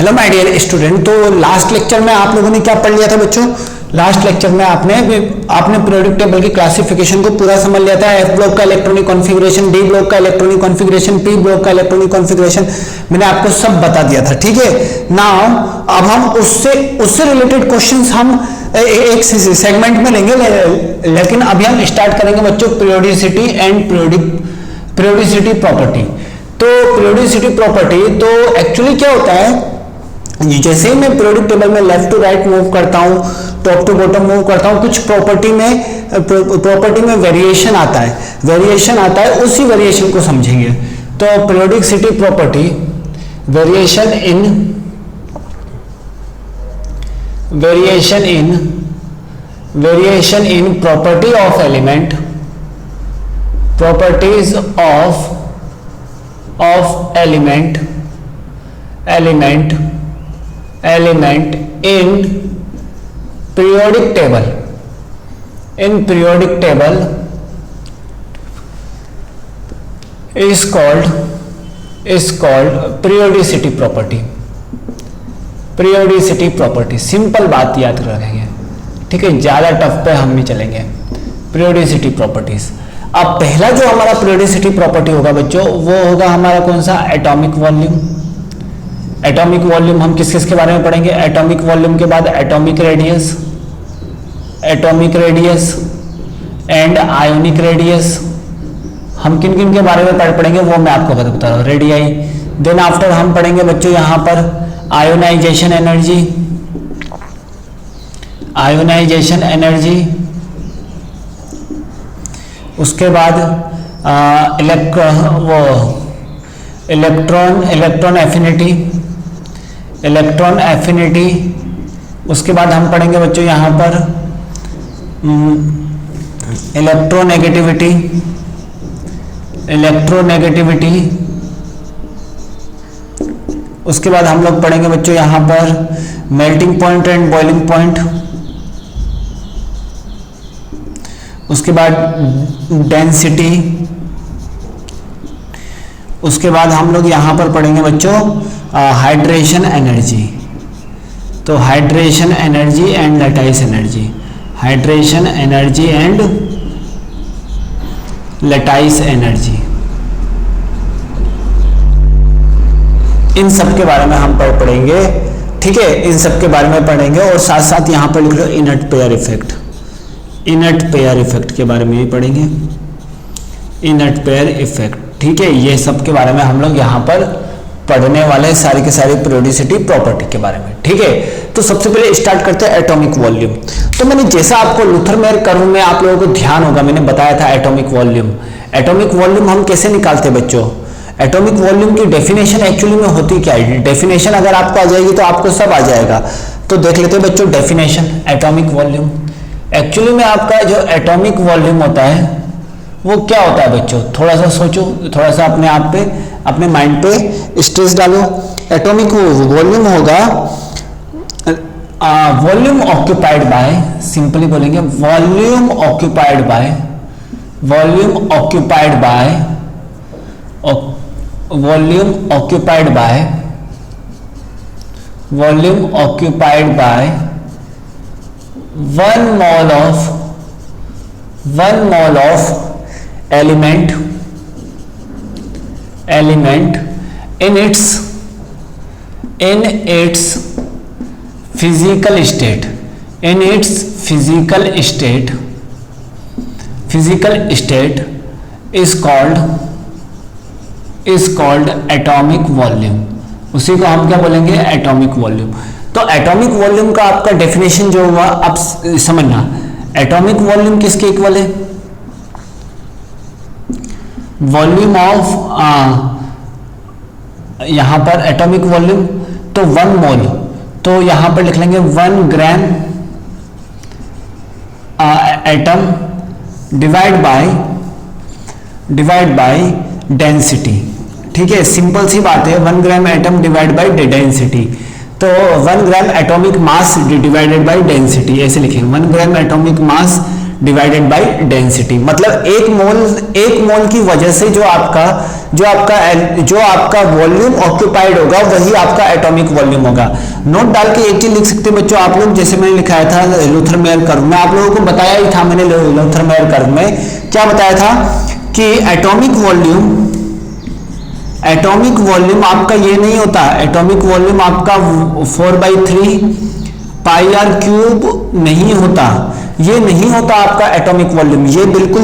Hello my dear student. तो last lecture में आप लोगों ने क्या पढ़ लिया था बच्चों? लास्ट लेक्चर में आपने पीरियोडिक टेबल की क्लासिफिकेशन को पूरा समझ लिया था। एफ ब्लॉक का इलेक्ट्रॉनिक कॉन्फ़िगरेशन, डी ब्लॉक का इलेक्ट्रॉनिक कॉन्फ़िगरेशन, पी ब्लॉक का इलेक्ट्रॉनिक कॉन्फ़िगरेशन मैंने आपको सब बता दिया था। ठीक है, नाउ अब हम उससे रिलेटेड क्वेश्चंस हम एक सेगमेंट में लेंगे, लेकिन अभी हम स्टार्ट करेंगे बच्चों पीरियोडिसिटी एंड पीरियोडिसिटी प्रॉपर्टी। तो पीरियोडिसिटी प्रॉपर्टी तो एक्चुअली क्या होता है, जैसे ही मैं पीरियोडिक टेबल में लेफ्ट टू राइट मूव करता हूं, टॉप टू बॉटम मूव करता हूं, कुछ प्रॉपर्टी में वेरिएशन आता है, उसी वेरिएशन को समझेंगे। तो periodicity property, variation in property of element, properties of element in periodic table is called periodicity property। Simple बात याद रखेंगे, ठीक है, ज्यादा टफ पे हम नहीं चलेंगे। Periodicity properties. अब पहला जो हमारा पीरियोडिसिटी प्रॉपर्टी होगा बच्चों, वो होगा हमारा कौन सा? Atomic volume. एटॉमिक वॉल्यूम हम किस के बारे में पढ़ेंगे? एटॉमिक वॉल्यूम के बाद atomic radius and ionic radius. हम किन किन के बारे में पढ़ेंगे वो मैं आपको बता रहा हूँ। रेडियाई, देन आफ्टर हम पढ़ेंगे बच्चों यहाँ पर आयोनाइजेशन एनर्जी, उसके बाद इलेक्ट्रॉन एफिनिटी, उसके बाद हम पढ़ेंगे बच्चों यहाँ पर इलेक्ट्रोनेगेटिविटी, उसके बाद हम लोग पढ़ेंगे बच्चों यहाँ पर melting point and boiling point, उसके बाद डेंसिटी, उसके बाद हम लोग यहाँ पर पढ़ेंगे बच्चों हाइड्रेशन एनर्जी। तो hydration energy and lattice energy, hydration energy and lattice energy, इन सब के बारे में हम पढ़ेंगे। ठीक है, इन सब के बारे में पढ़ेंगे और साथ साथ यहाँ पर लिख लो इनर्ट पेयर इफेक्ट के बारे में भी पढ़ेंगे। इनर्ट पेयर इफेक्ट, ठीक है, ये सब के बारे में हम लोग यहाँ पर पढ़ने वाले सारी के सारी पीरियोडिसिटी प्रॉपर्टी के बारे में। ठीक है, तो सबसे पहले स्टार्ट करते हैं एटॉमिक वॉल्यूम। तो मैंने जैसा आपको लूथर मेयर कर्व में आप लोगों को ध्यान होगा, मैंने बताया था एटॉमिक वॉल्यूम हम कैसे निकालते हैं बच्चों। एटॉमिक वॉल्यूम की डेफिनेशन एक्चुअली में होती क्या है? डेफिनेशन अगर आपको आ जाएगी तो आपको सब आ जाएगा। तो देख लेते हैं बच्चों डेफिनेशन एटॉमिक वॉल्यूम। एक्चुअली में आपका जो एटॉमिक वॉल्यूम होता है वो क्या होता है बच्चों? थोड़ा सा सोचो, थोड़ा सा अपने आप पे, अपने माइंड पे स्ट्रेस डालो। एटॉमिक वॉल्यूम होगा वॉल्यूम ऑक्यूपाइड बाय, सिंपली बोलेंगे volume occupied by 1 mole of element in its physical state is called atomic volume। उसी को हम क्या बोलेंगे? Atomic volume. तो एटॉमिक वॉल्यूम का आपका डेफिनेशन जो हुआ, अब समझना एटॉमिक वॉल्यूम किसके इक्वल है? वॉल्यूम ऑफ, यहां पर एटॉमिक वॉल्यूम तो 1 मोल, तो यहां पर लिख लेंगे 1 gram atom divide by density. ठीक है, सिंपल सी बात है, 1 gram atom divide by density. तो 1 gram atomic mass divided by density, ऐसे लिखेंगे 1 gram atomic mass divided by density. मतलब एक मोल की वजह से जो आपका वॉल्यूम ऑक्यूपाइड होगा वही आपका एटॉमिक वॉल्यूम होगा। नोट डाल के एक चीज लिख सकते हैं बच्चों आप लोग, जैसे मैंने लिखाया था लूथर-मेयर कर्व में, आप लोगों को बताया ही था मैंने लूथर-मेयर कर्व में क्या बताया था कि एटॉमिक वॉल्यूम आपका ये नहीं होता, एटॉमिक वॉल्यूम आपका 4/3 पाई आर क्यूब नहीं होता, ये नहीं होता आपका एटॉमिक वॉल्यूम। ये बिल्कुल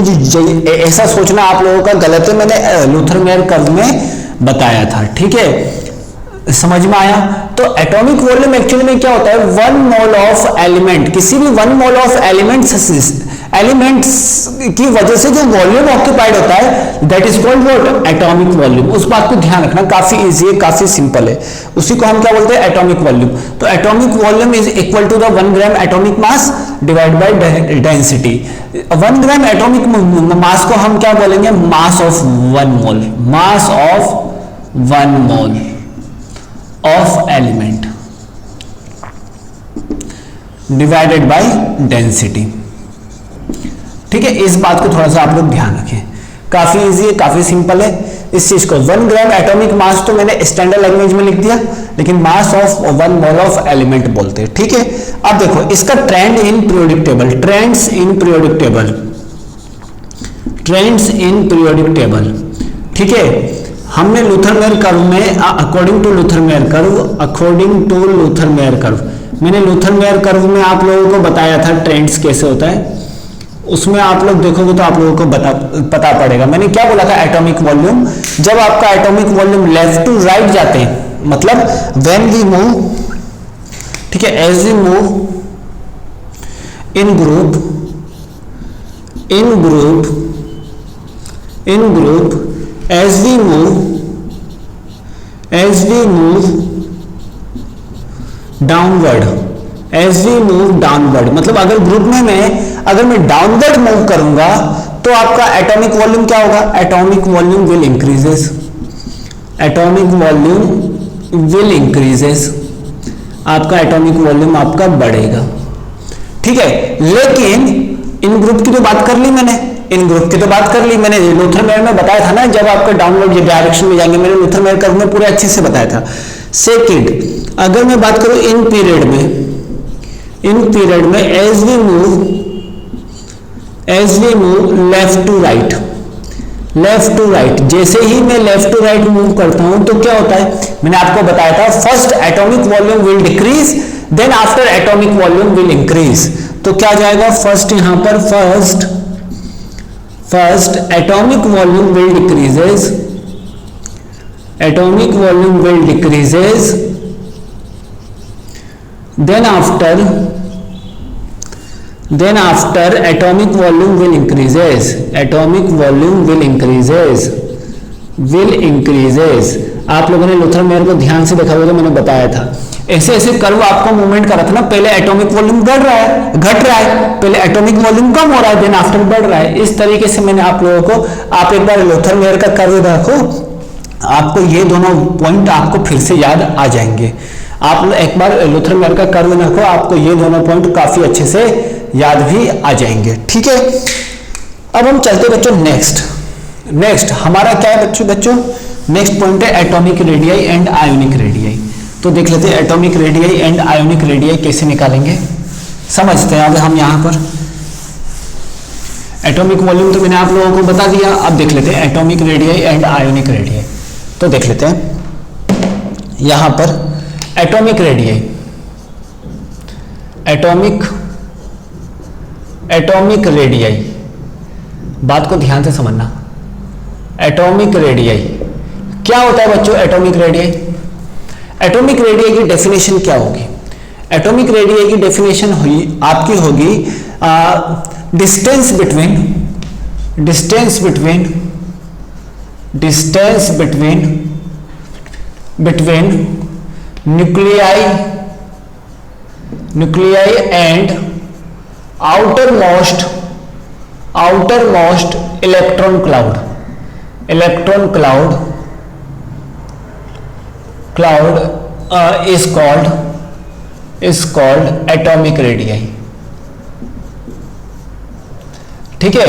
ऐसा सोचना आप लोगों का गलत है, मैंने लूथर-मेयर कर्व में बताया था। ठीक है, समझ में आया? तो एटॉमिक वॉल्यूम एक्चुअली में क्या होता है, 1 मोल ऑफ एलिमेंट, किसी भी 1 मोल ऑफ एलिमेंट्स की वजह से जो वॉल्यूम ऑक्यूपाइड होता है that is called what, atomic volume. उस बात को ध्यान रखना, काफी इजी है, काफी सिंपल है, उसी को हम क्या बोलते हैं, एटॉमिक वॉल्यूम। तो atomic volume is equal to the 1 gram atomic mass divide by density. 1 gram atomic mass को हम क्या बोलेंगे, mass of 1 mole, mass of 1 mole of element divided by density. ठीक है, इस बात को थोड़ा सा आप लोग ध्यान रखें, काफी इजी है, काफी सिंपल है। इस चीज को 1 ग्राम एटॉमिक मास तो मैंने स्टैंडर्ड लैंग्वेज में लिख दिया, लेकिन मास ऑफ 1 मोल ऑफ एलिमेंट बोलते हैं। ठीक है, अब देखो इसका trend in periodic table, trends in periodic table. ठीक है, हमने लूथर-मेयर कर्व में अकॉर्डिंग टू लूथर-मेयर कर्व मैंने लूथर-मेयर कर्व में आप लोगों को बताया था ट्रेंड्स कैसे होता है, उसमें आप लोग देखोगे तो आप लोगों को पता पड़ेगा। मैंने क्या बोला था, एटॉमिक वॉल्यूम, जब आपका atomic volume left to right जाते हैं, मतलब व्हेन वी मूव, ठीक है, as we move in group as we move downward, मतलब अगर ग्रुप में अगर मैं डाउनवर्ड मूव करूंगा तो आपका एटॉमिक वॉल्यूम क्या होगा, एटॉमिक वॉल्यूम विल इंक्रीजेस, आपका एटॉमिक वॉल्यूम आपका बढ़ेगा। ठीक है, लेकिन इन ग्रुप की तो बात कर ली मैंने, लूथर-मेयर में बताया था ना, जब आपका डाउनवर्ड डायरेक्शन में जाएंगे, मैंने लूथर-मेयर कर्व में पूरे अच्छे से बताया था। सेकंड, अगर मैं बात करूं इन पीरियड में as we move left to right, जैसे ही मैं लेफ्ट टू राइट मूव करता हूं तो क्या होता है, मैंने आपको बताया था first atomic volume will decrease, then after atomic volume will increase. तो क्या जाएगा, फर्स्ट यहां पर first atomic volume will decreases, then after atomic volume will increases। आप लोगों ने लूथर-मेयर को ध्यान से देखा होगा तो मैंने बताया था, ऐसे ऐसे कर्व आपको मूवमेंट करा था ना, पहले एटॉमिक वॉल्यूम घट रहा है, पहले एटॉमिक वॉल्यूम कम हो रहा है, देन आफ्टर बढ़ रहा है। इस तरीके से मैंने आप लोगों को, आप एक बार लूथर-मेयर का कर्व देखो, आपको ये दोनों पॉइंट आपको फिर से याद आ जाएंगे। आप एक बार लूथर-मेयर का कर्व देखो, आपको ये दोनों पॉइंट काफी अच्छे से याद भी आ जाएंगे। ठीक है, अब हम चलते बच्चों नेक्स्ट हमारा क्या है बच्चों, नेक्स्ट पॉइंट है atomic radii and ionic radii. तो देख लेते हैं atomic radii and ionic radii कैसे निकालेंगे, समझते हैं। अब हम यहां पर एटॉमिक वॉल्यूम तो मैंने आप लोगों को बता दिया, अब देख लेते हैं atomic radii and ionic radii. तो देख लेते हैं यहां पर एटॉमिक रेडियाई, एटॉमिक रेडियाई, बात को ध्यान से समझना। एटॉमिक रेडियाई क्या होता है बच्चों, एटॉमिक रेडियाई की डेफिनेशन क्या होगी, एटॉमिक रेडियाई की डेफिनेशन आपकी होगी distance between nuclei and outermost electron cloud is called atomic radii। ठीक है,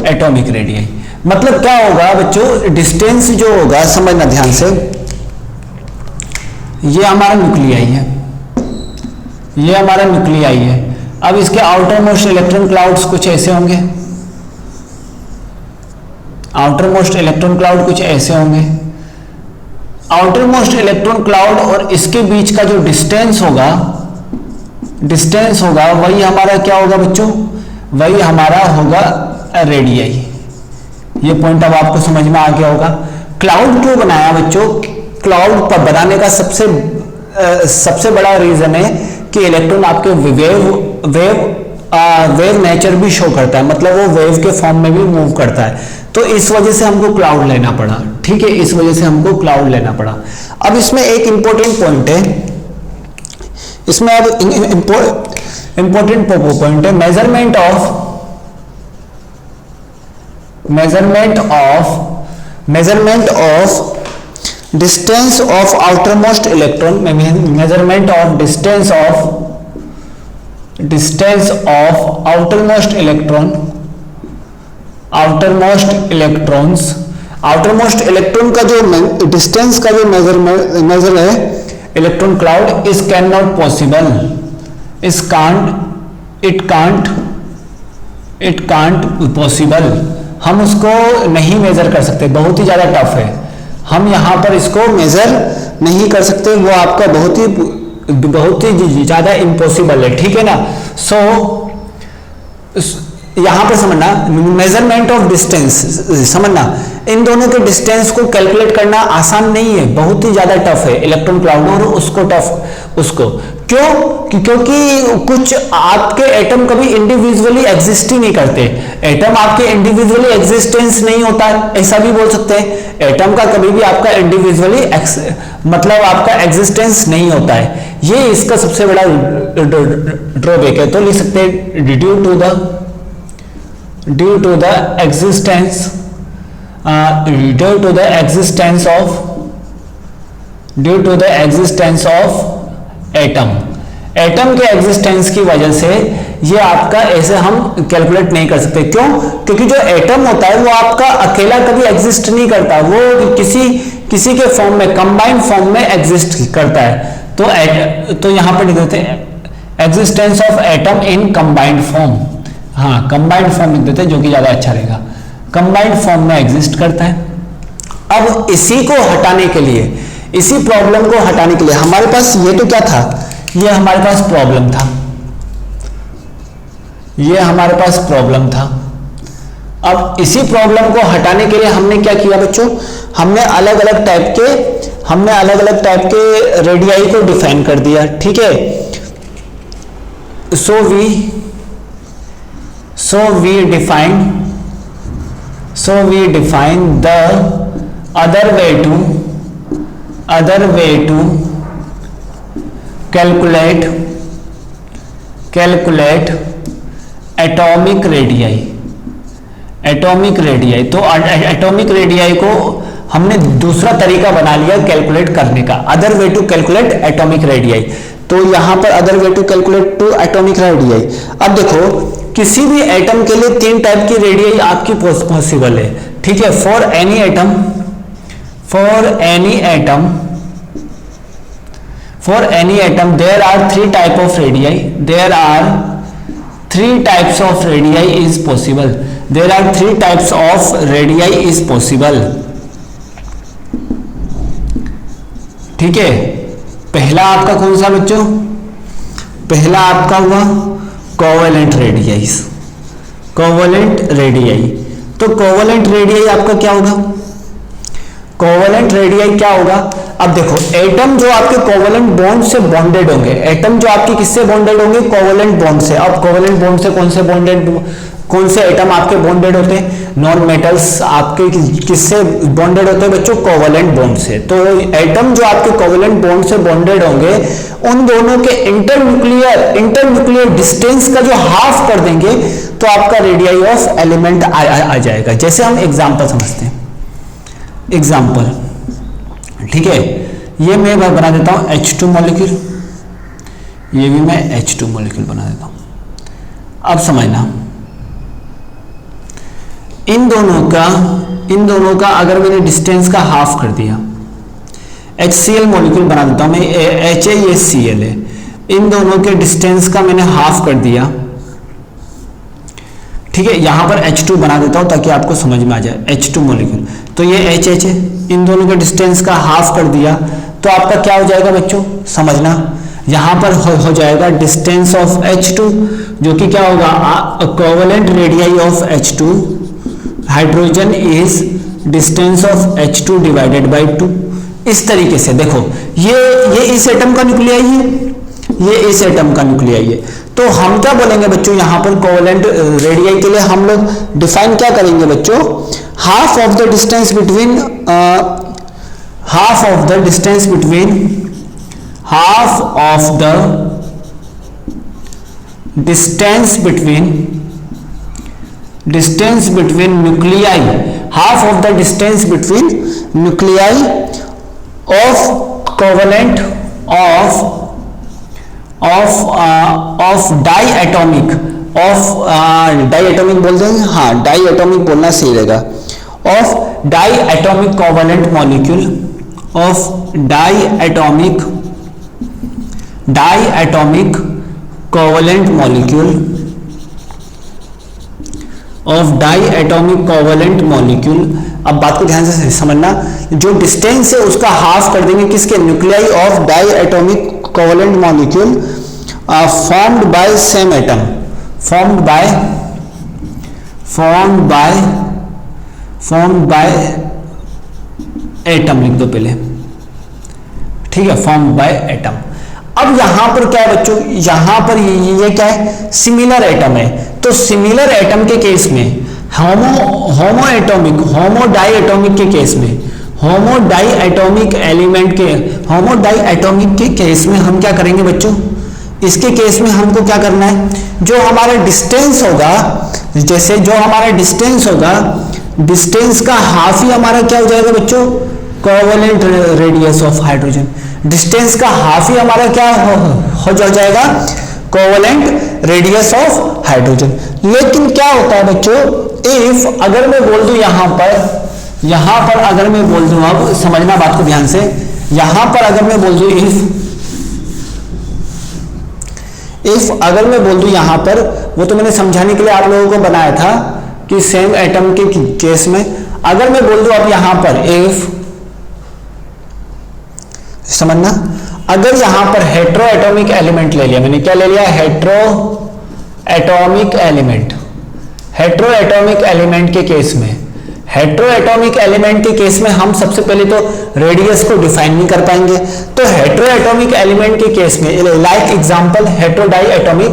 एटॉमिक रेडियाई। मतलब क्या होगा बच्चों, डिस्टेंस जो होगा, समझना ध्यान से, ये हमारा न्यूक्लियाई है, ये हमारा न्यूक्लियाई है। अब इसके आउटर मोस्ट इलेक्ट्रॉन क्लाउड्स कुछ ऐसे होंगे, आउटर मोस्ट इलेक्ट्रॉन क्लाउड कुछ ऐसे होंगे। आउटर मोस्ट इलेक्ट्रॉन क्लाउड और इसके बीच का जो डिस्टेंस होगा, वही हमारा क्या होगा बच्चों, वही हमारा होगा रेडियाई। ये पॉइंट अब आपको समझ में आ गया होगा। क्लाउड क्यों बनाया बच्चों? क्लाउड बनाने का सबसे बड़ा रीजन है कि इलेक्ट्रॉन आपके वेव नेचर भी शो करता है, मतलब वो वेव के फॉर्म में भी मूव करता है, तो इस वजह से हमको क्लाउड लेना पड़ा। ठीक है, इस वजह से हमको क्लाउड लेना पड़ा। अब इसमें एक इंपॉर्टेंट पॉइंट है, इसमें अब इंपॉर्टेंट पॉइंट है, measurement of distance of outermost electron, measurement of distance of outermost electron का जो डिस्टेंस का जो मेजर है electron cloud, is can not possible, it can't possible. हम उसको नहीं मेजर कर सकते, बहुत ही ज्यादा टफ है, हम यहां पर इसको मेजर नहीं कर सकते, वो आपका बहुत ही ज्यादा इम्पॉसिबल है। ठीक है ना। सो यहां पर समझना, मेजरमेंट ऑफ डिस्टेंस, समझना इन दोनों के डिस्टेंस को कैलकुलेट करना आसान नहीं है, बहुत ही ज्यादा टफ है इलेक्ट्रॉन क्लाउड और उसको क्यों? क्योंकि कुछ आपके एटम कभी इंडिविजुअली एग्जिस्ट ही नहीं करते, एटम आपके इंडिविजुअली एग्जिस्टेंस नहीं होता है, ऐसा भी बोल सकते हैं। एटम का कभी भी आपका इंडिविजुअली मतलब आपका एग्जिस्टेंस नहीं होता है, ये इसका सबसे बड़ा ड्रॉबैक है। तो लिख सकते हैं due to the existence of atom के एग्जिस्टेंस की वजह से ये आपका ऐसे हम कैलकुलेट नहीं कर सकते। क्यों? क्योंकि जो एटम होता है वो आपका अकेला कभी एग्जिस्ट नहीं करता, वो किसी के फॉर्म में, कंबाइंड फॉर्म में एग्जिस्ट करता है। तो यहां पर लिख देते हैं existence of atom in combined form. हाँ, कंबाइंड फॉर्म लिख देते हैं, जो कि ज्यादा अच्छा रहेगा। कंबाइंड फॉर्म में एग्जिस्ट करता है। अब इसी को हटाने के लिए, इसी प्रॉब्लम को हटाने के लिए हमारे पास ये तो क्या था, ये हमारे पास प्रॉब्लम था, ये हमारे पास प्रॉब्लम था। अब इसी प्रॉब्लम को हटाने के लिए हमने क्या किया बच्चों, हमने अलग अलग टाइप के रेडियाई को डिफाइन कर दिया। ठीक है, so we define the other way to calculate atomic radii। तो एटॉमिक रेडियाई को हमने दूसरा तरीका बना लिया कैलकुलेट करने का, other way to calculate atomic radii. तो यहां पर other way to calculate to atomic radii. अब देखो, किसी भी एटम के लिए 3 टाइप की रेडियाई आपकी पॉसिबल है। ठीक है, for any atom there are 3 types of radii, there are 3 types of radii is possible, there are 3 types of radii is possible। ठीक है, पहला आपका कौन सा बच्चों, पहला आपका हुआ कोवेलेंट रेडियाई। तो कोवेलेंट रेडियाई आपका क्या होगा, कोवेलेंट रेडियाई क्या होगा? अब देखो, एटम जो आपके कोवेलेंट बॉन्ड से बॉन्डेड होंगे, एटम जो आपके किससे बॉन्डेड होंगे, कोवेलेंट बॉन्ड से। अब कोवेलेंट बॉन्ड से कौन से एटम आपके बॉन्डेड होते हैं, नॉन मेटल्स आपके किससे बॉन्डेड होते हैं बच्चों, कोवेलेंट बॉन्ड से। तो एटम जो आपके कोवेलेंट बॉन्ड से बॉन्डेड होंगे, उन दोनों के इंटरन्यूक्लियर डिस्टेंस का जो हाफ कर देंगे तो आपका रेडियाई ऑफ एलिमेंट आ जाएगा। जैसे हम एग्जांपल समझते हैं, एग्जाम्पल, ठीक है, ये मैं बना देता हूं H2 मॉलिक्यूल, ये भी मैं H2 मॉलिक्यूल बना देता हूं। अब समझना, इन दोनों का अगर मैंने डिस्टेंस का हाफ कर दिया, HCl मॉलिक्यूल बना देता हूं मैं, H है ये Cl है, इन दोनों के डिस्टेंस का मैंने हाफ कर दिया, ठीक है। यहां पर H2 बना देता हूं ताकि आपको समझ में आ जाए, H2 मॉलिक्यूल, तो ये HH है, इन दोनों के डिस्टेंस का हाफ कर दिया, तो आपका क्या हो जाएगा बच्चों, समझना, यहां पर हो जाएगा डिस्टेंस ऑफ H2 जो कि क्या होगा, covalent radii of H2 hydrogen is distance of H2 divided by 2। इस तरीके से देखो, ये इस एटम का न्यूक्लियाई है, ये इस एटम का न्यूक्लियाई है, तो हम क्या बोलेंगे बच्चों, यहां पर कोवेलेंट रेडियाई के लिए हम लोग डिफाइन क्या करेंगे बच्चों, half of the distance between nuclei of covalent of diatomic बोल देंगे, हाँ diatomic बोलना सही रहेगा, of diatomic covalent molecule of diatomic covalent molecule of diatomic covalent molecule। अब बात को ध्यान से समझना, जो डिस्टेंस है उसका हाफ कर देंगे किसके, nuclei of diatomic covalent molecule formed bye same atom, formed by atom लिख दो पहले, ठीक है, फॉर्म्ड बाय एटम। अब यहां पर क्या है बच्चों, यहां पर ये क्या है, सिमिलर एटम है, तो सिमिलर एटम के केस में होमो डाइएटॉमिक के केस में, होमो डाइएटॉमिक के केस में हम क्या करेंगे बच्चों, इसके केस में हमको क्या करना है, जो हमारा डिस्टेंस होगा, जैसे जो हमारा डिस्टेंस होगा, डिस्टेंस का हाफ ही हमारा क्या हो जाएगा बच्चों, covalent radius of hydrogen, distance का हाफ ही हमारा क्या हो जाएगा, कोवेलेंट रेडियस ऑफ हाइड्रोजन। लेकिन क्या होता है बच्चों, इफ अगर मैं बोल दूं यहां पर अगर मैं बोल दूं, अब समझना बात को ध्यान से, यहां पर अगर मैं बोल दूं इफ अगर मैं बोल दूं यहां पर, वो तो मैंने समझाने के लिए आप लोगों को बनाया था कि सेम एटम के केस में, अगर मैं बोल दूं अब यहां पर इफ, समझना, अगर यहां पर हेट्रो एटॉमिक एलिमेंट ले लिया मैंने, क्या ले लिया, हेट्रो एटॉमिक एलिमेंट के केस में, हेट्रो एटॉमिक एलिमेंट के केस में हम सबसे पहले तो रेडियस को डिफाइन नहीं कर पाएंगे, तो हेट्रो एटॉमिक एलिमेंट के केस में like example hetero diatomic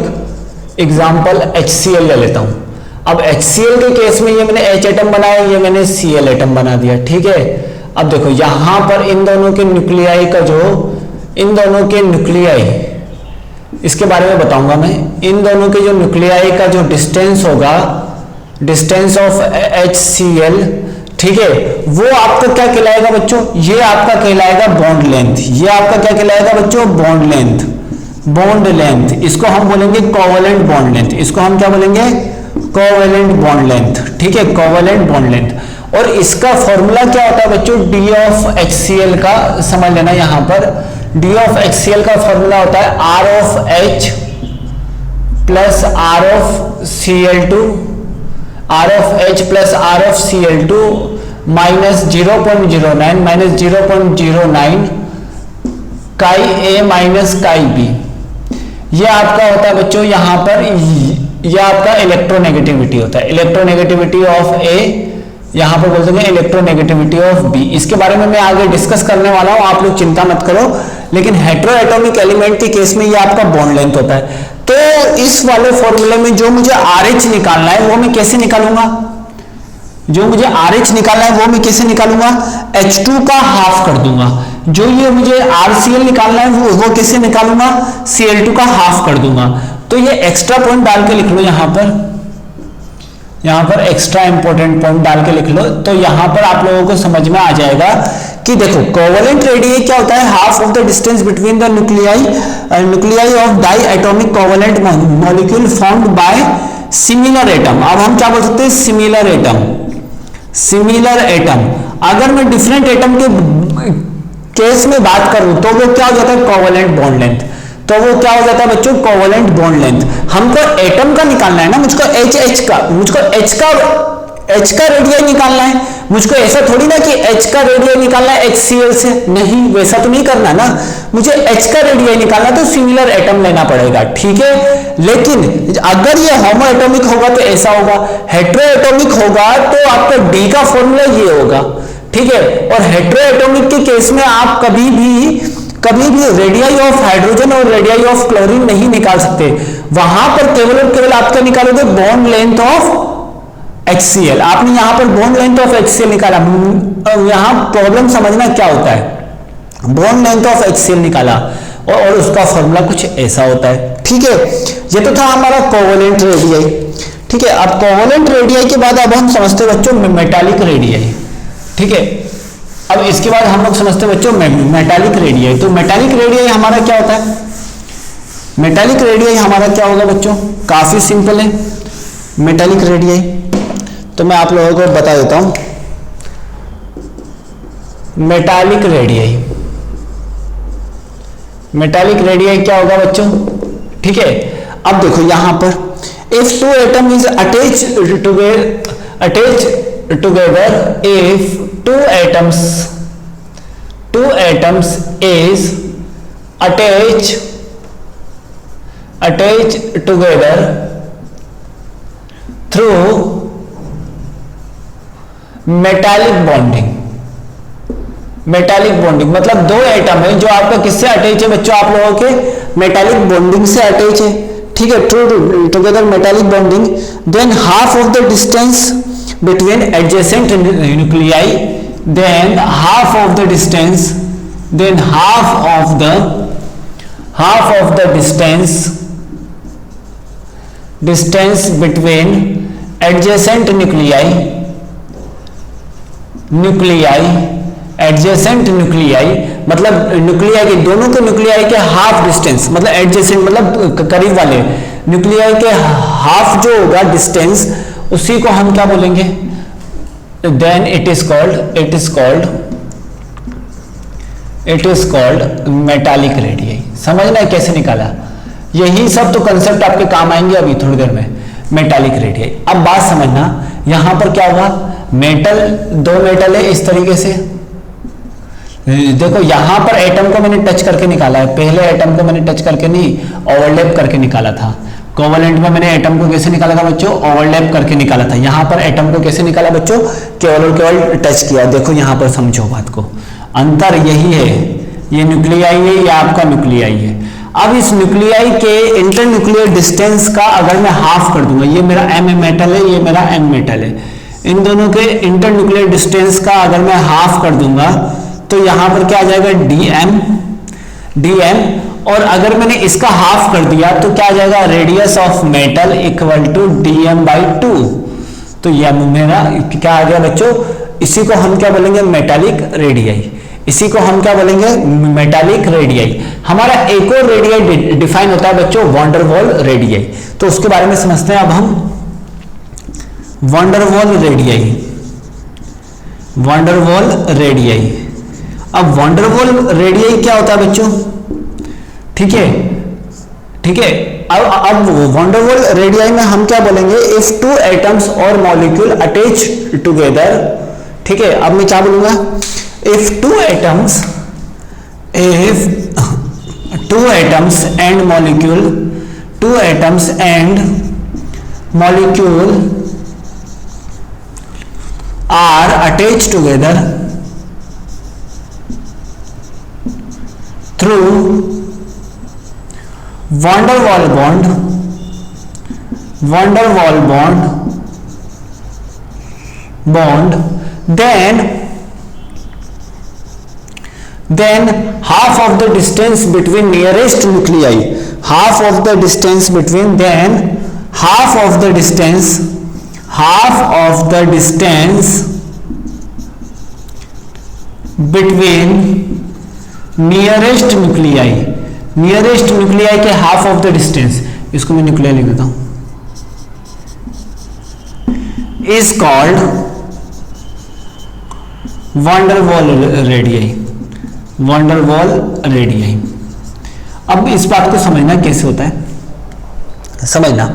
example HCl ले लेता हूं। अब HCl के केस में ये मैंने H एटम बनाया, ये मैंने Cl एटम बना दिया, ठीक है। अब देखो यहां पर इन दोनों के न्यूक्लियाई का इन दोनों के न्यूक्लियाई, इसके बारे में बताऊंगा मैं, इन दोनों के जो न्यूक्लियाई का जो डिस्टेंस होगा, डिस्टेंस ऑफ HCl, ठीक है, वो आपका क्या कहलाएगा बच्चों, ये आपका कहलाएगा बॉन्ड लेंथ, ये आपका क्या कहलाएगा बच्चों, बॉन्ड लेंथ, इसको हम बोलेंगे कोवेलेंट बॉन्ड लेंथ, इसको हम क्या बोलेंगे, कोवेलेंट बॉन्ड लेंथ, ठीक है, कोवेलेंट बॉन्ड लेंथ। और इसका फॉर्मूला क्या होता है बच्चों, D ऑफ HCl का समझ लेना, यहां पर D ऑफ HCl का फॉर्मूला होता है R of H plus R of Cl2, R of H plus R of Cl2 minus 0.09 काई A माइनस काई B। ये आपका होता है बच्चों यहां पर, ये आपका इलेक्ट्रोनेगेटिविटी होता है, इलेक्ट्रोनेगेटिविटी ऑफ A, यहां पर बोल देंगे इलेक्ट्रोनेगेटिविटी ऑफ B। इसके बारे में मैं आगे डिस्कस करने वाला हूं, आप लोग चिंता मत करो। लेकिन हेट्रो एटॉमिक एलिमेंट के केस में ये आपका बॉन्ड लेंथ होता है। तो इस वाले फॉर्मूले में जो मुझे RH निकालना है वो मैं कैसे निकालूंगा, जो मुझे RH निकालना है वो मैं कैसे निकालूंगा, H2 का हाफ कर दूंगा। जो ये मुझे RCl निकालना है वो कैसे निकालूंगा, Cl2 का हाफ कर दूंगा। तो ये एक्स्ट्रा पॉइंट डाल के लिख लो, यहां पर एक्स्ट्रा इंपॉर्टेंट पॉइंट डाल के लिख लो। तो यहां पर आप लोगों को समझ में आ जाएगा कि देखो कोवेलेंट रेडियाई क्या होता है, half of the distance between the nuclei of diatomic covalent molecule formed by similar atom. अब हम क्या बोल सकते हैं, सिमिलर एटम, सिमिलर एटम। अगर मैं डिफरेंट एटम के केस में बात करूं तो वो क्या हो जाता है, कोवेलेंट बॉन्ड लेंथ। तो वो क्या हो जाता है बच्चों, कोवेलेंट बॉन्ड लेंथ। हमको एटम का निकालना है ना, मुझको एच का रेडियस निकालना है। मुझको ऐसा थोड़ी ना कि एच का रेडियस निकालना है HCl से, नहीं वैसा तो नहीं करना ना, मुझे एच का रेडियस निकालना तो सिमिलर एटम लेना पड़ेगा, ठीक है। लेकिन अगर ये होमो एटॉमिक होगा तो ऐसा होगा, हेटेरो एटॉमिक होगा तो आपका डी का फॉर्मूला ये होगा, ठीक है। और हेटेरो एटॉमिक के केस में आप कभी भी रेडियस ऑफ हाइड्रोजन और रेडियस ऑफ क्लोरीन नहीं निकाल सकते। वहां पर केवल और केवल आप क्या निकालोगे, बॉन्ड लेंथ ऑफ HCl। आपने यहां पर बॉन्ड लेंथ ऑफ HCl निकाला। यहां प्रॉब्लम समझना क्या होता है, बॉन्ड लेंथ ऑफ HCl निकाला और उसका फॉर्मूला कुछ ऐसा होता है, ठीक है। ये तो था हमारा कोवेलेंट रेडियस, ठीक है। अब कोवेलेंट रेडियस के बाद अब हम समझते बच्चों मेटालिक रेडियस, ठीक है। अब इसके बाद हम लोग समझते बच्चों मेटालिक रेडियस। तो मेटालिक रेडियस हमारा क्या होता है, मेटालिक रेडियस हमारा क्या होगा बच्चों, काफी सिंपल है मेटालिक रेडियस। तो मैं आप लोगों को बता देता हूं मेटालिक रेडियस। मेटालिक रेडियस क्या होगा बच्चों, ठीक है। अब देखो यहां पर if two atom is attached together, if two atoms is attached together through metallic bonding मतलब दो एटम है जो आपका किससे अटैच है बच्चों, आप लोगों के मेटालिक बॉन्डिंग से अटैच है, ठीक है। True together metallic bonding, than half of the distance between adjacent nuclei, than half of the distance between adjacent adjacent nuclei मतलब न्यूक्लियाई के दोनों के न्यूक्लियाई के हाफ डिस्टेंस, मतलब एडजेसेंट मतलब करीब वाले न्यूक्लियाई के हाफ जो होगा डिस्टेंस, उसी को हम क्या बोलेंगे, then it is called metallic radius. समझना है कैसे निकाला, यही सब तो कंसेप्ट आपके काम आएंगे अभी थोड़ी देर में, मेटालिक रेडियस। अब बात समझना, यहां पर क्या होगा, मेटल, दो मेटल है इस तरीके से, देखो यहां पर एटम को मैंने टच करके निकाला है, पहले एटम को मैंने टच करके नहीं ओवरलैप करके निकाला था। कोवेलेंट में मैंने एटम को कैसे निकाला था बच्चों, ओवरलैप करके निकाला था। यहां पर एटम को कैसे निकाला बच्चों, केवल और केवल टच किया। देखो यहां पर समझो बात को, अंतर यही है, ये न्यूक्लियाई है, ये आपका न्यूक्लियाई है। अब इस न्यूक्लियाई के इंटर न्यूक्लियर डिस्टेंस का अगर मैं हाफ कर दूंगा, ये मेरा M मेटल है, ये मेरा M मेटल है, इन दोनों के इंटर न्यूक्लियर डिस्टेंस का अगर मैं हाफ कर दूंगा तो यहां पर क्या आ जाएगा, DM। और अगर मैंने इसका हाफ कर दिया तो क्या आ जाएगा, radius of metal equal to DM/2। तो यह मेरा क्या आ गया बच्चों, इसी को हम क्या बोलेंगे, मेटालिक रेडियस। इसी को हम क्या बोलेंगे, मेटालिक रेडियस। हमारा एक और रेडियस डिफाइन होता है बच्चों, वैन डर वाल रेडियस। तो उसके बारे में समझते हैं अब हम, वैन डर वाल रेडियस। अब वैन डर वाल रेडियस क्या होता है बच्चों, ठीक है। अब वैन डर वाल रेडियस में हम क्या बोलेंगे, इफ टू एटम्स और मॉलिक्यूल अटैच टुगेदर, ठीक है। अब मैं क्या बोलूंगा, if two atoms and molecule are attached together through van der Waal bond, then half of the distance between nearest nuclei, half of the distance between nearest nuclei के half of the distance, इसको मैं nuclei लिख देता हूं, is called van der Waals radii. अब इस बात को समझना कैसे होता है, समझना,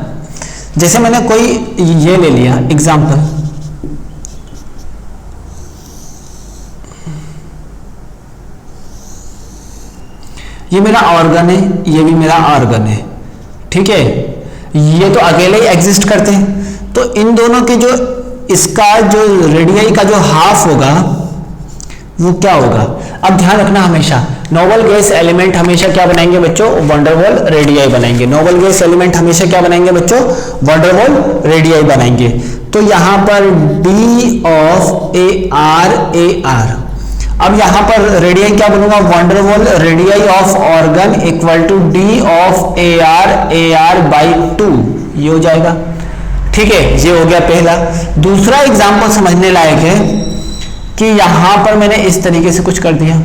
जैसे मैंने कोई ये ले लिया एग्जांपल, ये मेरा ऑर्गन है, ये भी मेरा ऑर्गन है, ठीक है, ये तो अकेले ही एग्जिस्ट करते हैं, तो इन दोनों के जो इसका जो रेडियाई का जो हाफ होगा वो क्या होगा। अब ध्यान रखना हमेशा नोबल गैस एलिमेंट हमेशा क्या बनाएंगे बच्चों, वैन डर वाल रेडियाई बनाएंगे। नोबल गैस एलिमेंट हमेशा क्या बनाएंगे बच्चों, वैन डर वाल रेडियाई बनाएंगे। तो यहां पर डी ऑफ ए आर, अब यहां पर रेडियाई क्या बनूंगा, van der Waals radii of argon equal to D of A R by 2, ये हो जाएगा, ठीक है, ये हो गया पहला। दूसरा एग्जांपल समझने लायक है कि यहां पर मैंने इस तरीके से कुछ कर दिया,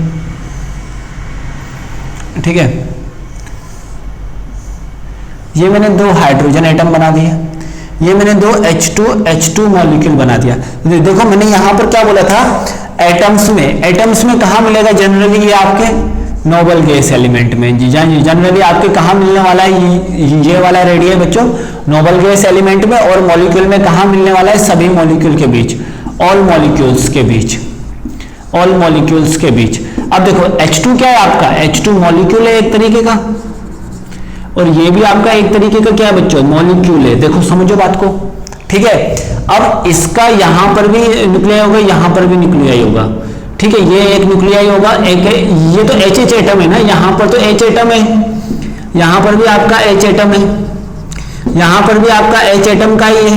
ठीक है, ये मैंने 2 हाइड्रोजन एटम बना दिया, ये मैंने 2 H2 मॉलिक्यूल बना दिया। देखो मैंने यहां पर क्या बोला था, एटम्स में कहां मिलेगा जनरली, ये आपके नोबल गैस एलिमेंट में। जी जनरली आपके कहां मिलने वाला है, ये वाला रेडियस बच्चों नोबल गैस एलिमेंट में, और मॉलिक्यूल में कहां मिलने वाला है, सभी मॉलिक्यूल के बीच, ऑल मॉलिक्यूल्स के बीच। अब देखो H2 क्या है आपका, H2 मॉलिक्यूल है एक तरीके का, और ये भी आपका एक तरीके का क्या है बच्चों, मॉलिक्यूल है। देखो समझो बात को, ठीक है। अब इसका यहां पर भी न्यूक्लियाई होगा, यहां पर भी न्यूक्लियाई होगा, ठीक है, ये एक न्यूक्लियाई होगा, एक ये तो H एटम है ना, यहां पर तो H एटम है, यहां पर भी आपका H एटम है, यहां पर भी आपका H एटम का ही है,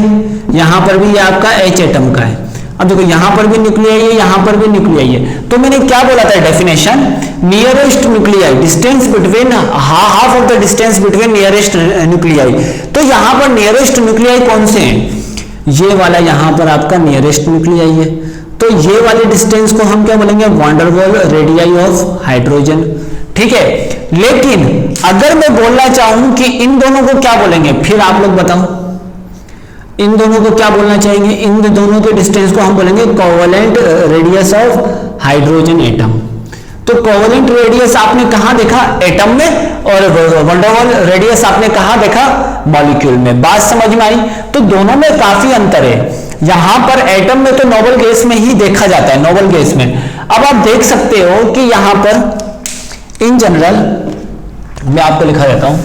यहां पर भी ये आपका H एटम का है। अब देखो यहां पर भी न्यूक्लियाई है, यहां पर भी न्यूक्लियाई है। तो मैंने क्या बोला था definition, nearest nuclei, distance between half of the distance between nearest nuclei. तो यहां पर नियरेस्ट न्यूक्लियाई कौन से हैं, ये वाला यहां पर आपका नियरेस्ट न्यूक्लियाई है। तो ये वाले डिस्टेंस को हम क्या बोलेंगे, van der Waals radii of hydrogen, ठीक है। लेकिन अगर मैं बोलना चाहूं कि इन दोनों को क्या बोलेंगे, फिर आप लोग बताओ, इन दोनों को क्या बोलना चाहेंगे, इन दोनों के डिस्टेंस को हम बोलेंगे covalent radius of hydrogen atom. तो कोवेलेंट रेडियस आपने कहां देखा, एटम में, और वैन डर वाल रेडियस आपने कहां देखा, मॉलिक्यूल में। बात समझ में आई। तो दोनों में काफी अंतर है। यहां पर एटम में तो नोबल गैस में ही देखा जाता है, नोबल गैस में। अब आप देख सकते हो कि यहां पर इन जनरल, मैं आपको लिखा देता हूं,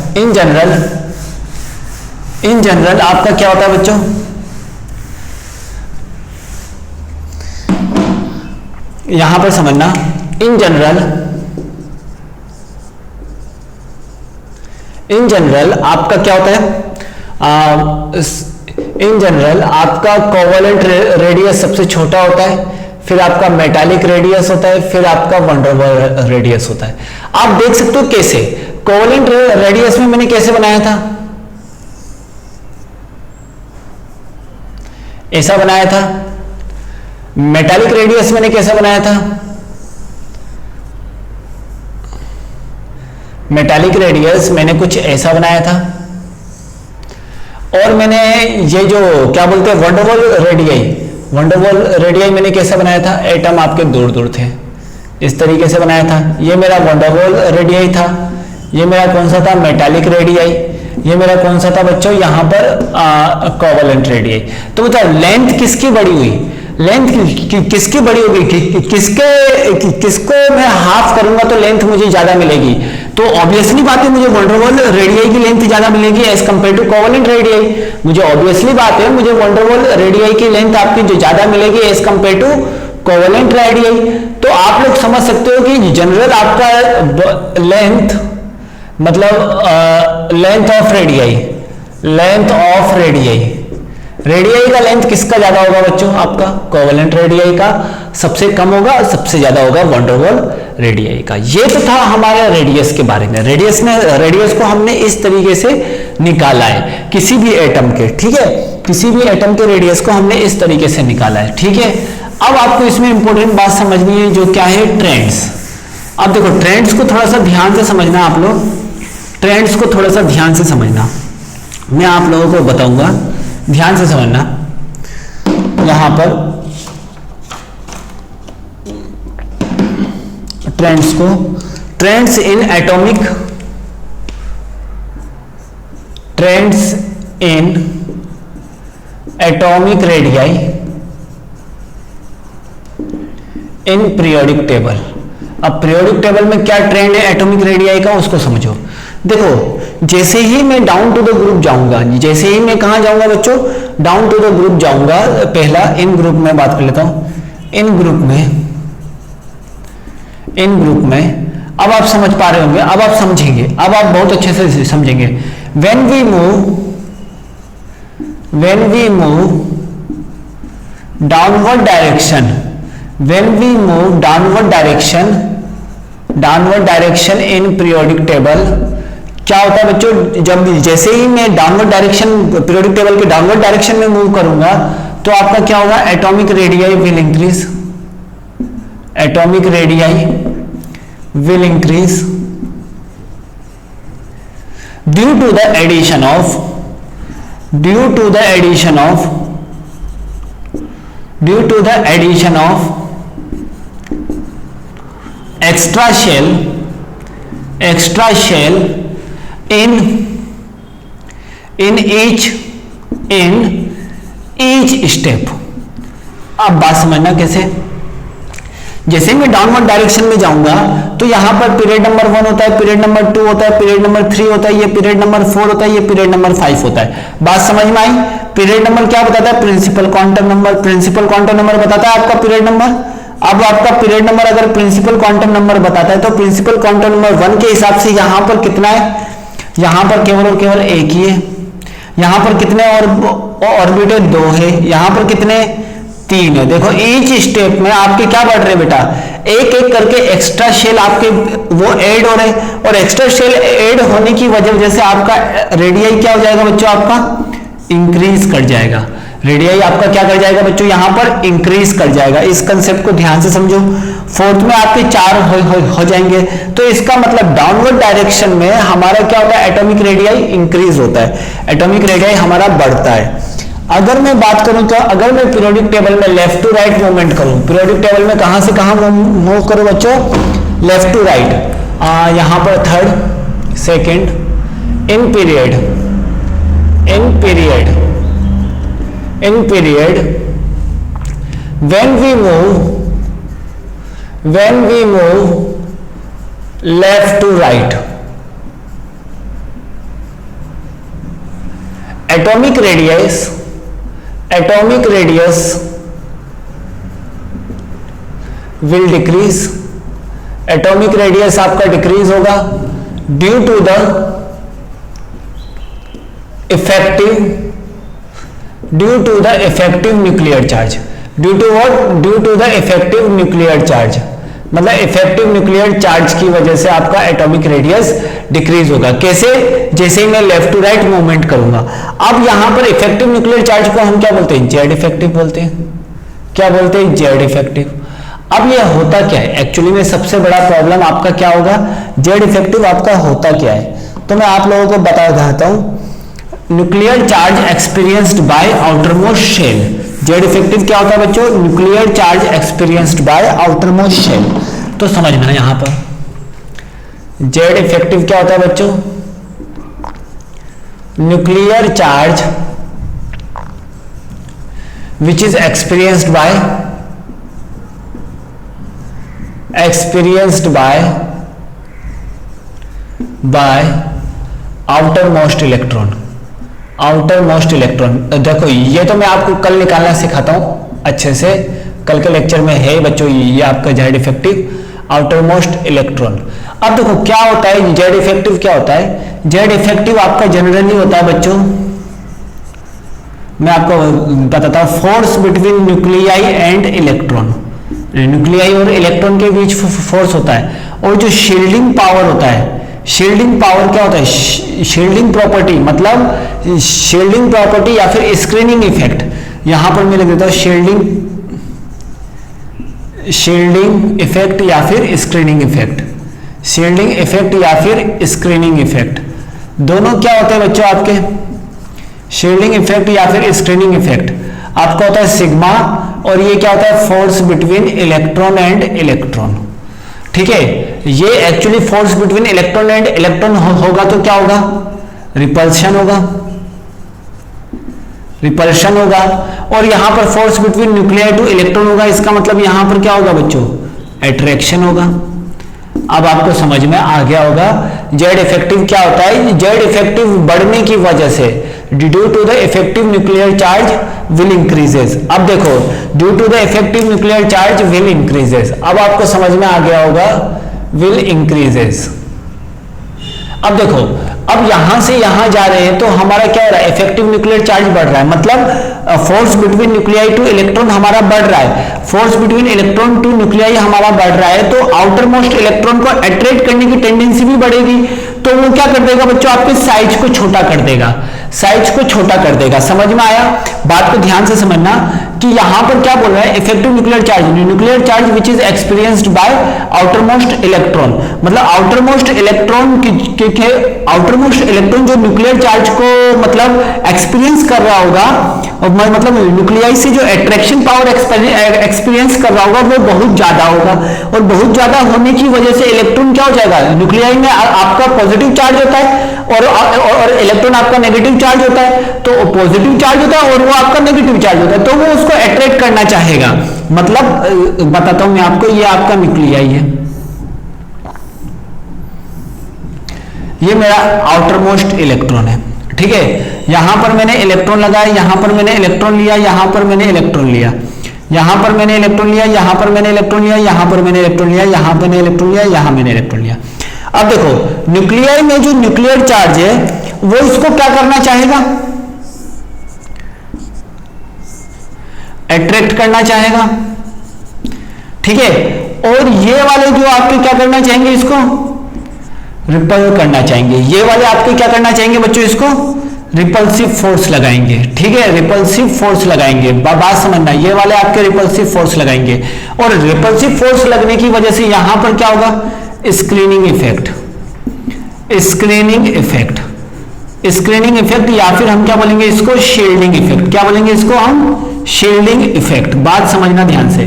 इन जनरल आपका क्या होता है बच्चों, यहां पर समझना, इन जनरल आपका क्या होता है, इन जनरल आपका कोवेलेंट रेडियस सबसे छोटा होता है, फिर आपका मेटालिक रेडियस होता है, फिर आपका वैन डर वाल रेडियस होता है। आप देख सकते हो कैसे, कोवेलेंट रेडियस में मैंने कैसे बनाया था, ऐसा बनाया था। मेटालिक रेडियस मैंने कैसे बनाया था, मेटालिक रेडियस मैंने कुछ ऐसा बनाया था। और मैंने ये जो क्या बोलते हैं वैन डर वाल रेडियाई मैंने कैसे बनाया था, एटम आपके दूर दूर थे, इस तरीके से बनाया था। ये मेरा वैन डर वाल रेडियाई था, ये मेरा कौन सा था, मेटालिक रेडियाई, ये मेरा कौन सा था बच्चों, यहां पर कोवेलेंट रेडियाई। तो बताओ लेंथ किसकी बड़ी हुई, लेंथ किसकी बड़ी होगी, किसको मैं हाफ करूंगा तो लेंथ मुझे ज्यादा मिलेगी। तो ऑब्वियसली बात है मुझे वैन डर वाल रेडियाई की लेंथ ज्यादा मिलेगी as compare to covalent radii. मुझे ऑब्वियसली बात है मुझे वैन डर वाल रेडियाई की लेंथ आपकी जो ज्यादा मिलेगी as compare to covalent radii. तो आप लोग समझ सकते हो कि जनरल आपका लेंथ मतलब लेंथ ऑफ रेडियाई का लेंथ किसका ज्यादा होगा बच्चों, आपका कोवेलेंट रेडियाई का सबसे कम होगा, सबसे ज्यादा होगा वैन डर वाल रेडियाई का। ये तो था हमारे रेडियस के बारे में। रेडियस को हमने इस तरीके से निकाला है किसी भी एटम के, ठीक है, किसी भी एटम के रेडियस को हमने इस तरीके से निकाला है, ठीक है। अब आपको इसमें इंपॉर्टेंट बात समझनी है जो क्या है, ट्रेंड्स। अब देखो ट्रेंड्स को थोड़ा सा ध्यान से समझना, आप लोग ट्रेंड्स को थोड़ा सा ध्यान से समझना, मैं आप लोगों को बताऊंगा, ध्यान से समझना। यहां पर ट्रेंड्स को, trends in atomic, trends in atomic radii in periodic table. अब पीरियोडिक टेबल में क्या ट्रेंड है एटॉमिक रेडियाई का, उसको समझो। देखो जैसे ही मैं डाउन टू द ग्रुप जाऊंगा, जैसे ही मैं कहां जाऊंगा बच्चों, डाउन टू द ग्रुप जाऊंगा, पहला इन ग्रुप में बात कर लेता हूं, इन ग्रुप में अब आप समझ पा रहे होंगे, अब आप समझेंगे, अब आप बहुत अच्छे से समझेंगे। When we move downward direction, when we move downward direction in periodic table, क्या होता है बच्चों, जब जैसे ही मैं डाउनवर्ड डायरेक्शन, पीरियोडिक टेबल के डाउनवर्ड डायरेक्शन में मूव करूंगा तो आपका क्या होगा, atomic radii will increase, atomic radii will increase due to the addition of extra shell in each step। अब बात समझना कैसे, जैसे मैं डाउनवर्ड डायरेक्शन में जाऊंगा तो यहां पर पीरियड नंबर 1 होता है, पीरियड नंबर 2 होता है, पीरियड नंबर 3 होता है, ये पीरियड नंबर 4 होता है, ये पीरियड नंबर 5 होता है। बात समझ में आई? पीरियड नंबर क्या बताता है, principal quantum number, principal quantum number बताता है आपका पीरियड नंबर। अब आपका पीरियड नंबर अगर प्रिंसिपल क्वांटम नंबर बताता है तो प्रिंसिपल क्वांटम नंबर 1 के हिसाब से यहां पर कितना है, यहां पर केवल और केवल एक ही है, यहां पर कितने और ऑर्बिटल 2 है, यहां पर कितने 3 है। देखो ईच स्टेप में आपके क्या बढ़ रहे बेटा, एक एक करके एक्स्ट्रा शेल आपके वो ऐड हो रहे, और एक्स्ट्रा शेल ऐड होने की वजह से आपका रेडियाई क्या हो जाएगा बच्चों, आपका इंक्रीज कर जाएगा। रेडियाई आपका क्या कर जाएगा बच्चों, यहां पर इंक्रीज कर जाएगा। इस कंसेप्ट को ध्यान से समझो। फोर्थ में आपके 4 हो जाएंगे, तो इसका मतलब डाउनवर्ड डायरेक्शन में हमारा क्या होता है, एटॉमिक रेडियाई इंक्रीज होता है, एटॉमिक रेडियाई हमारा बढ़ता है। अगर मैं बात करूं तो अगर मैं पीरियोडिक टेबल में लेफ्ट टू राइट मूवमेंट करूं, पीरियोडिक टेबल में कहां से कहां मूव करूं बच्चों, लेफ्ट टू राइट, यहां पर third, second, in period when we move left to right, atomic radius will decrease, atomic radius आपका डिक्रीज होगा due to the effective nuclear charge, due to what, due to the effective nuclear charge, मतलब effective nuclear charge की वजह से आपका atomic radius decrease होगा। कैसे, जैसे ही मैं लेफ्ट टू राइट मूवमेंट करूंगा। अब यहां पर इफेक्टिव न्यूक्लियर चार्ज को हम क्या बोलते हैं, जेड इफेक्टिव बोलते हैं। क्या बोलते हैं, जेड इफेक्टिव। अब यह होता क्या है, एक्चुअली में सबसे बड़ा प्रॉब्लम आपका क्या होगा, जेड इफेक्टिव आपका होता क्या है, तो मैं आप लोगों को बता देता हूं। Nuclear charge experienced by outermost shell, Z effective क्या होता है बच्चों, nuclear charge experienced by outermost shell. तो समझना यहां पर जेड इफेक्टिव क्या होता है बच्चों, nuclear charge which is experienced bye outer most electron. देखो ये तो मैं आपको कल निकालना सिखाता हूं अच्छे से, कल के लेक्चर में है बच्चों ये आपका Z effective outer most electron. अब देखो क्या होता है जेड इफेक्टिव, क्या होता है जेड इफेक्टिव आपका जनरली होता है बच्चों, मैं आपको बताता हूं, force between nuclei and electron, nuclei और इलेक्ट्रॉन के बीच फोर्स होता है। और जो शील्डिंग पावर होता है, शील्डिंग पावर क्या होता है, शील्डिंग प्रॉपर्टी, मतलब शील्डिंग प्रॉपर्टी या फिर स्क्रीनिंग इफेक्ट, यहां पर मैं लिख देता हूं शील्डिंग इफेक्ट या फिर स्क्रीनिंग इफेक्ट, शील्डिंग इफेक्ट या फिर स्क्रीनिंग इफेक्ट, दोनों क्या होते हैं बच्चों आपके, शील्डिंग इफेक्ट या फिर स्क्रीनिंग इफेक्ट आपका होता है सिग्मा, और ये क्या होता है force between electron and electron. ठीक है, ये actually force between electron and electron होगा तो क्या होगा, रिपल्शन होगा, रिपल्शन होगा। और यहां पर force between nuclei two electron होगा, इसका मतलब यहां पर क्या होगा बच्चों, अट्रैक्शन होगा। अब आपको समझ में आ गया होगा जेड इफेक्टिव क्या होता है। जेड इफेक्टिव बढ़ने की वजह से due to the effective nuclear charge will increases. अब देखो, due to the effective nuclear charge will increases, अब आपको समझ में आ गया होगा विल इंक्रीजेस। अब देखो, अब यहां से यहां जा रहे हैं तो हमारा क्या हो रहा है, इफेक्टिव न्यूक्लियर चार्ज बढ़ रहा है, मतलब force between nuclei two electron हमारा बढ़ रहा है, force between electron two nuclei हमारा बढ़ रहा है, तो आउटर मोस्ट इलेक्ट्रॉन को अट्रैक्ट करने की टेंडेंसी भी बढ़ेगी, तो वो क्या कर देगा बच्चों, आपके साइज को छोटा कर देगा, साइज को छोटा कर देगा। समझ में आया? बात को ध्यान से समझना कि यहां पर क्या बोल रहा है, effective nuclear charge, nuclear charge which is experienced bye outer most electron, मतलब आउटर मोस्ट इलेक्ट्रॉन के आउटर मोस्ट इलेक्ट्रॉन जो न्यूक्लियर चार्ज को मतलब एक्सपीरियंस कर रहा होगा, मतलब न्यूक्लियाई से जो अट्रैक्शन पावर एक्सपीरियंस कर रहा होगा वो बहुत ज्यादा होगा, और बहुत ज्यादा होने की वजह से इलेक्ट्रॉन क्या हो जाएगा, न्यूक्लियाई में आपका पॉजिटिव चार्ज होता है और इलेक्ट्रॉन आपका नेगेटिव चार्ज होता है, तो पॉजिटिव चार्ज होता है और वो आपका नेगेटिव चार्ज होता है, तो वो उसको अट्रैक्ट करना चाहेगा। मतलब बताता हूं मैं आपको, ये आपका न्यूक्लियाई है, ये मेरा आउटर मोस्ट इलेक्ट्रॉन है, ठीक है, यहां पर मैंने इलेक्ट्रॉन लगाया, यहां पर मैंने इलेक्ट्रॉन लिया, यहां पर मैंने इलेक्ट्रॉन लिया, यहां पर मैंने इलेक्ट्रॉन लिया, यहां पर मैंने इलेक्ट्रॉन लिया, यहां पर मैंने इलेक्ट्रॉन लिया, यहां मैंने इलेक्ट्रॉन लिया, यहां मैंने इलेक्ट्रॉन लिया। अब देखो, न्यूक्लियाई में जो न्यूक्लियर चार्ज है वो इसको क्या करना चाहेगा, अट्रैक्ट करना चाहेगा, ठीक है, और ये वाले जो आपके क्या करना चाहेंगे, इसको रिपल करना चाहेंगे, ये वाले आपके क्या करना चाहेंगे बच्चों, इसको रिपल्सिव फोर्स लगाएंगे, ठीक है, रिपल्सिव फोर्स लगाएंगे। बात समझना, ये वाले आपके रिपल्सिव फोर्स लगाएंगे, और रिपल्सिव फोर्स लगने की वजह से यहां पर क्या होगा, screening effect, screening effect, screening effect, या फिर हम क्या बोलेंगे इसको, शील्डिंग इफेक्ट। क्या बोलेंगे इसको हम, शील्डिंग इफेक्ट। बात समझना ध्यान से,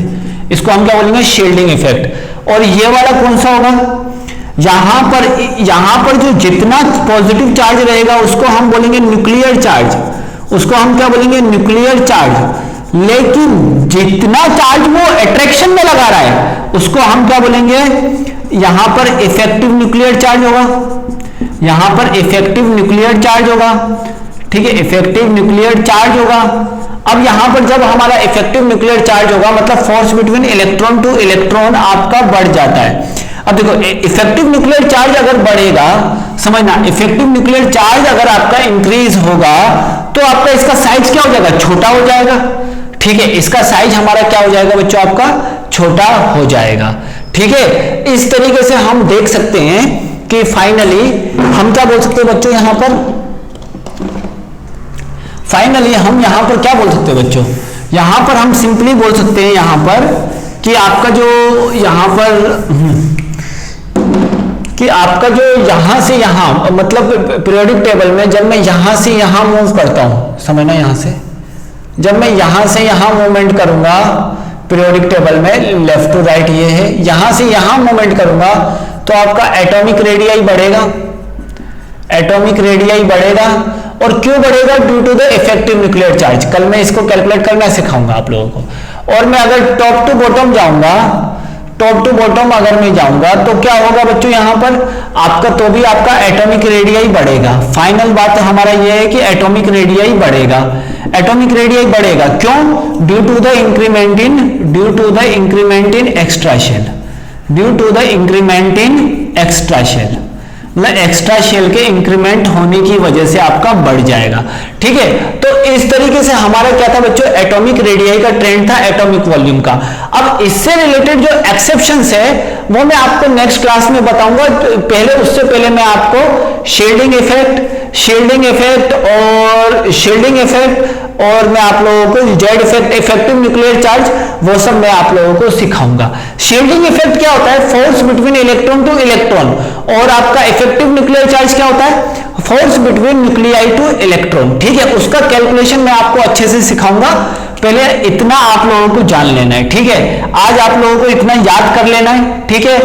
इसको हम क्या बोलेंगे, शील्डिंग इफेक्ट। और ये वाला कौन सा होगा, यहां पर जो जितना पॉजिटिव चार्ज रहेगा उसको हम बोलेंगे न्यूक्लियर चार्ज, उसको हम क्या बोलेंगे, न्यूक्लियर चार्ज। लेकिन जितना चार्ज वो अट्रैक्शन में लगा रहा है उसको हम क्या बोलेंगे, यहां पर इफेक्टिव न्यूक्लियर चार्ज होगा, यहां पर इफेक्टिव न्यूक्लियर चार्ज होगा, ठीक है, इफेक्टिव न्यूक्लियर चार्ज होगा। अब यहां पर जब हमारा इफेक्टिव न्यूक्लियर चार्ज होगा मतलब force between electron two electron आपका बढ़ जाता है। अब देखो, इफेक्टिव न्यूक्लियर चार्ज अगर बढ़ेगा, समझना, इफेक्टिव न्यूक्लियर चार्ज अगर आपका इंक्रीज होगा तो आपका इसका साइज क्या हो जाएगा, छोटा हो जाएगा, ठीक है, इसका साइज हमारा क्या हो जाएगा बच्चों, आपका छोटा हो जाएगा, ठीक है। इस तरीके से हम देख सकते हैं कि फाइनली हम क्या बोल सकते हैं बच्चों, यहां पर फाइनली हम यहां पर क्या बोल सकते हैं बच्चों, यहां पर हम सिंपली बोल सकते हैं यहां पर कि आपका जो यहां पर कि आपका जो यहां से यहां मतलब पीरियोडिक टेबल में जब मैं यहां से यहां मूव करता हूं, समझना, यहां से जब मैं यहां से यहां मूवमेंट करूंगा पीरियोडिक टेबल में, लेफ्ट टू राइट ये है, यहां से यहां मूवमेंट करूंगा तो आपका एटॉमिक रेडियाई बढ़ेगा, एटॉमिक रेडियाई बढ़ेगा। और क्यों बढ़ेगा, due to the effective nuclear charge. कल मैं इसको कैलकुलेट करना सिखाऊंगा आप लोगों को। और मैं अगर टॉप टू बॉटम जाऊंगा, टॉप टू बॉटम अगर मैं जाऊंगा तो क्या होगा बच्चों, यहां पर आपका तो भी आपका एटॉमिक रेडियाई बढ़ेगा। फाइनल बात हमारा यह है कि एटॉमिक रेडियाई बढ़ेगा, एटॉमिक रेडियाई बढ़ेगा, क्यों, due to the increment in extra shell, due to the increment in extra shell, मतलब एक्स्ट्रा शेल के इंक्रीमेंट होने की वजह से आपका बढ़ जाएगा, ठीक है। तो इस तरीके से हमारा क्या था बच्चों, एटॉमिक रेडियाई का ट्रेंड था एटॉमिक वॉल्यूम का। अब इससे रिलेटेड जो एक्सेप्शंस है वो मैं आपको नेक्स्ट क्लास में बताऊंगा। पहले उससे पहले मैं आपको शील्डिंग इफेक्ट और मैं आप लोगों को Z effect, effective nuclear charge, वो सब मैं आप लोगों को सिखाऊंगा। शील्डिंग इफेक्ट क्या होता है, force between electron two electron, और आपका इफेक्टिव न्यूक्लियर चार्ज क्या होता है, force between nuclei two electron, ठीक है। उसका कैलकुलेशन मैं आपको अच्छे से सिखाऊंगा पहले इतना आप लोगों को जान लेना है, ठीक है। आज आप लोगों को इतना याद कर लेना है, ठीक है।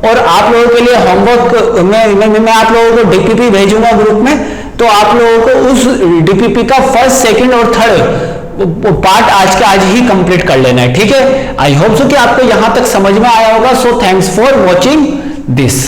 और आप लोगों के लिए होमवर्क मैं आप लोगों को डीपीपी भेजूंगा ग्रुप में, तो आप लोगों को उस डीपीपी का फर्स्ट, सेकंड और थर्ड पार्ट आज का आज ही कंप्लीट कर लेना है, ठीक है। आई होप सो कि आपको यहां तक समझ में आया होगा। So thanks for watching this.